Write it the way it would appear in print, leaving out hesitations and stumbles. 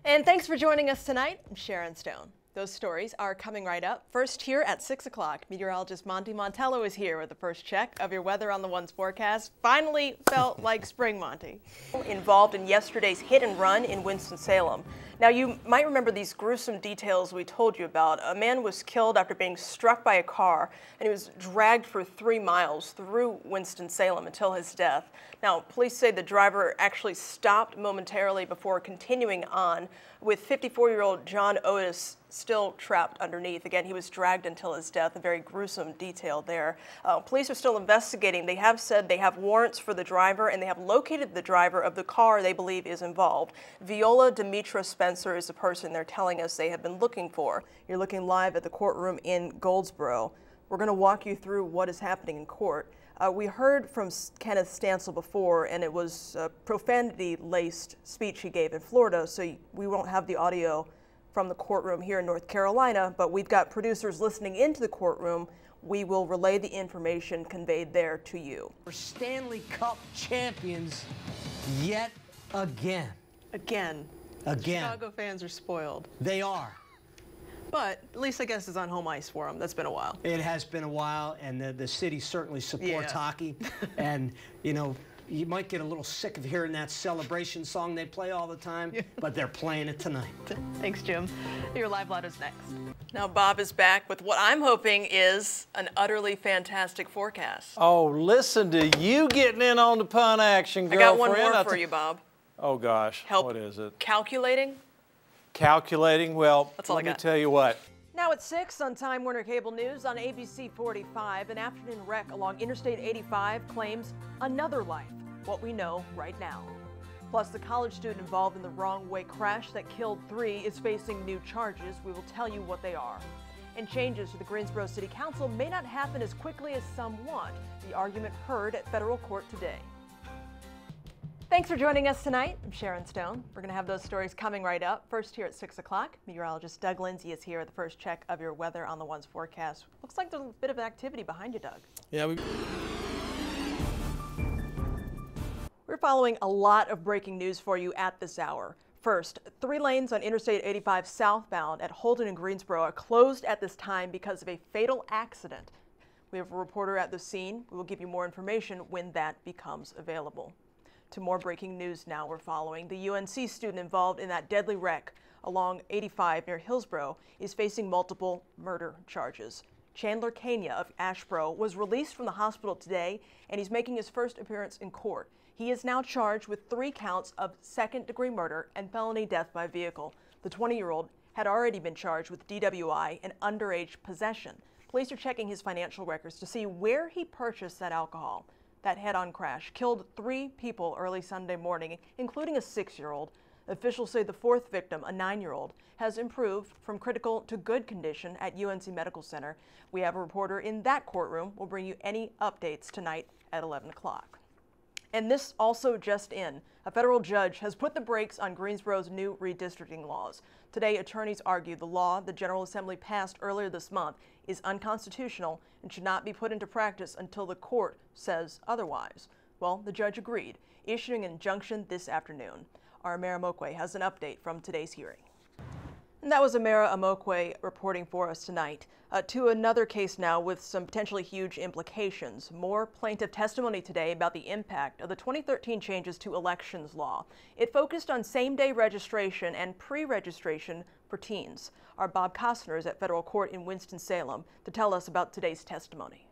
And thanks for joining us tonight. I'm Sharon Stone. Those stories are coming right up. First here at 6 o'clock, meteorologist Monty Montello is here with the first check of your weather on the One's forecast. Finally felt like spring, Monty. Involved in yesterday's hit and run in Winston-Salem. Now, you might remember these gruesome details we told you about. A man was killed after being struck by a car, and he was dragged for 3 miles through Winston-Salem until his death. Now, police say the driver actually stopped momentarily before continuing on, with 54-year-old John Otis still trapped underneath. Again, he was dragged until his death, a very gruesome detail there. Police are still investigating. They have said they have warrants for the driver, and they have located the driver of the car they believe is involved. Viola Demetra Spencer is the person they're telling us they have been looking for. You're looking live at the courtroom in Goldsboro. We're going to walk you through what is happening in court. We heard from Kenneth Stansel before, and it was a profanity-laced speech he gave in Florida, so we won't have the audio from the courtroom here in North Carolina, but we've got producers listening into the courtroom. We will relay the information conveyed there to you. We're Stanley Cup champions yet again. Again. Chicago fans are spoiled. They are. But at least I guess it's on home ice for them. That's been a while. It has been a while, and the city certainly supports hockey. And, you know, you might get a little sick of hearing that celebration song they play all the time, but they're playing it tonight. Thanks, Jim. Your Live Loud is next. Now, Bob is back with what I'm hoping is an utterly fantastic forecast. Oh, listen to you getting in on the pun action, girlfriend. I got one more for you, Bob. Oh, gosh. Help. What is it? Calculating? Calculating? Well, that's all let me tell you what. Now at 6 on Time Warner Cable News on ABC 45, an afternoon wreck along Interstate 85 claims another life, what we know right now. Plus, the college student involved in the wrong way crash that killed 3 is facing new charges. We will tell you what they are. And changes to the Greensboro City Council may not happen as quickly as some want. The argument heard at federal court today. Thanks for joining us tonight. I'm Sharon Stone. We're going to have those stories coming right up. First here at 6 o'clock, meteorologist Doug Lindsay is here with the first check of your weather on the One's forecast. Looks like there's a bit of activity behind you, Doug. Yeah, We're following a lot of breaking news for you at this hour. First, 3 lanes on Interstate 85 southbound at Holden and Greensboro are closed at this time because of a fatal accident. We have a reporter at the scene. We will give you more information when that becomes available. To more breaking news now we're following. The UNC student involved in that deadly wreck along 85 near Hillsborough is facing multiple murder charges. Chandler Kania of Ashboro was released from the hospital today, and he's making his first appearance in court. He is now charged with 3 counts of second-degree murder and felony death by vehicle. The 20-year-old had already been charged with DWI and underage possession. Police are checking his financial records to see where he purchased that alcohol. That head-on crash killed 3 people early Sunday morning, including a 6-year-old. Officials say the 4th victim, a 9-year-old, has improved from critical to good condition at UNC Medical Center. We have a reporter in that courtroom. We'll bring you any updates tonight at 11 o'clock. And this also just in. A federal judge has put the brakes on Greensboro's new redistricting laws. Today, attorneys argue the law the General Assembly passed earlier this month is unconstitutional and should not be put into practice until the court says otherwise. Well, the judge agreed, issuing an injunction this afternoon. Our Amara Mokwe has an update from today's hearing. And that was Amara Amokwe reporting for us tonight. To another case now with some potentially huge implications. More plaintiff testimony today about the impact of the 2013 changes to elections law. It focused on same-day registration and pre-registration for teens. Our Bob Costner is at federal court in Winston-Salem to tell us about today's testimony.